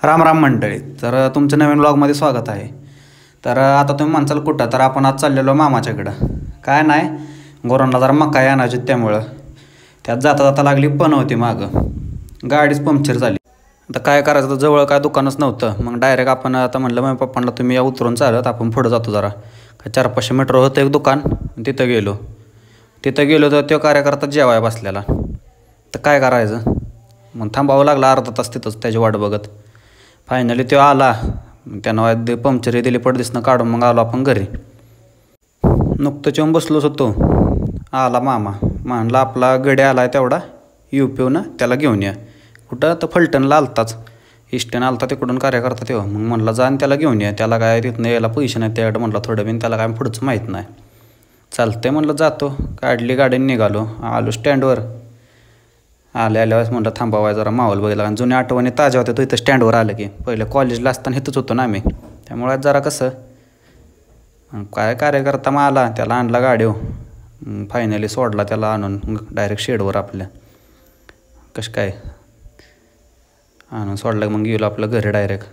राम राम मंडळी. तर तुमच्या नवीन ब्लॉगमध्ये स्वागत आहे. तर आता तुम्ही म्हणसाल कुठं, तर आपण आज चाललेलो मामाच्याकडं. काय नाही, गोरांना जरा मका आणायची, त्यामुळं त्यात जाता जाता लागली पण होती मागं, गाडीच पंक्चर झाली. आता काय करायचं, तर जवळ काय दुकानच नव्हतं. मग डायरेक्ट आपण आता म्हणलं मग पप्पांना, तुम्ही या उतरून चालत, आपण पुढं जातो जरा. काय 400-500 मीटर होतं एक दुकान, तिथं गेलो तर तो कार्यकर्ता जेवाय बसलेला. तर काय करायचं, मग थांबावं लागलं अर्धा तास तिथंच त्याची वाट बघत. फायनली तो आला, त्यानं पंक्चरी दिली पडदिसनं काढून. मग आलो आपण घरी. नुकतंच येऊन बसलोच होतो, आला मामा. म्हणला आपला गडी आला आहे तेवढा UP त्याला घेऊन या. कुठं, तर फलटणला आलताच, इष्टनं आलता तिकडून कार्यकर्ता तेव्हा. मग म्हणला जा आणि त्याला घेऊन या. त्याला काय तिथनं यायला पैसे नाही त्याकडं, म्हणलं थोडं बिन, त्याला काय पुढंच माहीत नाही. चालतंय म्हणलं, जातो. काढली गाडी, निघालो. आलो स्टँडवर. आल्यावेळेस म्हणलं थांबावाय जरा माहोल बघितला, कारण जुन्या आठवणी ताज्या होत्या. तो इथं स्टँडवर आलं की, पहिलं कॉलेजला असताना इथंच होतो ना आम्ही, त्यामुळे जरा कसं काय कार्यकर्ता मग आला, त्याला आणला गाडीवर. फायनली सोडला त्याला आणून डायरेक्ट शेडवर आपल्या. कसं काय आणून सोडलं, मग गेलो आपलं घरी डायरेक्ट.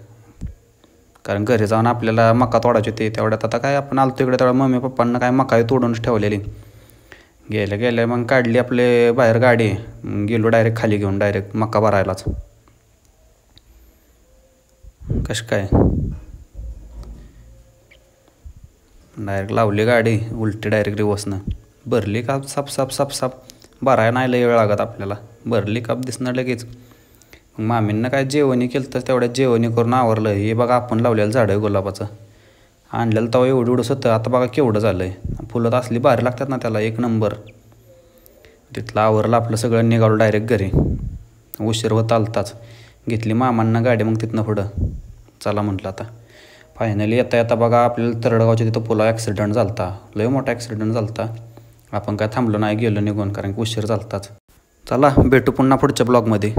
कारण घरी जाऊन आपल्याला मका तोडायची होती तेवढ्यात. आता काय आपण आलो तिकडे, तेवढ्या मम्मी पप्पांना काय मका तोडूनच ठेवलेली. गेले मग काढली आपले बाहेर गाडी. गेलो डायरेक्ट खाली घेऊन, डायरेक्ट मका भरायलाच. कसं काय डायरेक्ट लावली गाडी उलटी, डायरेक्ट रिवर्सनं भरली काप. साप भरायला नाही लय वेळ लागत आपल्याला. भरली काप दिसणं लगेच. मग मामींना काय जेवणी केलं तर तेवढ्यात जेवणी करून आवरलं. हे बघा आपण लावलेलं झाड आहे गुलाबाचं, आणलेलं तेव्हा एवढंच होतं. आता बघा केवढं झालं आहे. फुलं तर असली भारी लागतात ना त्याला, एक नंबर. तिथलं आवरलं आपलं सगळं, निघालो डायरेक्ट घरी. उशीर होत आलताच. घेतली मामांना गाडी, मग तिथनं पुढं चला म्हटलं आता. फायनली येता बघा आपल्याला तरडगावच्या तिथं पुलावर ॲक्सिडेंट झाला होता. लय मोठा ॲक्सिडेंट झाला होता. आपण काय थांबलो नाही, गेलो निघून, कारण की उशीर झाला होताच. चला भेटू पुन्हा पुढच्या ब्लॉगमध्ये.